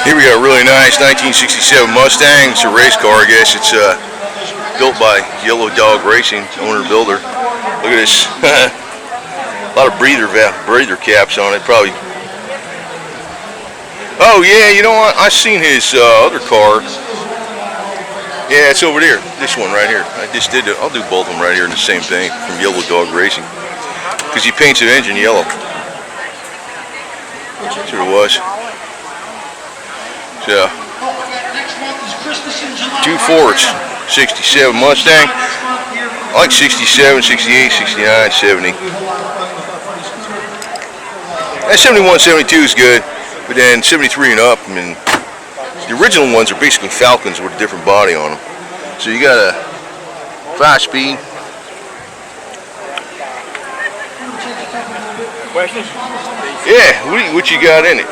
Here we got a really nice 1967 Mustang. It's a race car, I guess. It's built by Yellow Dog Racing, owner-builder. Look at this. A lot of breather caps on it, probably. Oh yeah, you know what? I seen his other car. Yeah, it's over there. This one right here. I just did it. I'll do both of them right here in the same thing from Yellow Dog Racing, because he paints the engine yellow. That's what it was. So, two Fords, 67 Mustang. I like 67, 68, 69, 70. And 71, 72 is good, but then 73 and up, I mean, the original ones are basically Falcons with a different body on them. So you got a 5-speed. Questions? Yeah, what you got in it?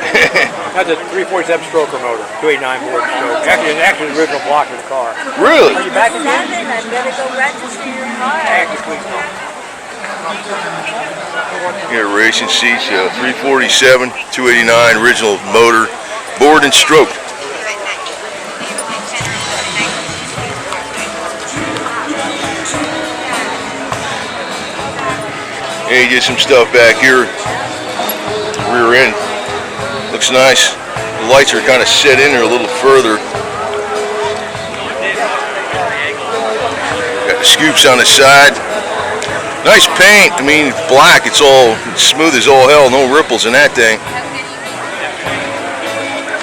That's a 347 stroker motor, 289 Ford stroke. Actually the original block of the car. Really? Are you back in I better go register your car. You got racing seats, 347, 289, original motor, bored and stroked. Yeah, you get some stuff back here. Rear end looks nice. The lights are kind of set in there a little further. Got the scoops on the side. Nice paint. I mean, black. It's all smooth as all hell. No ripples in that thing.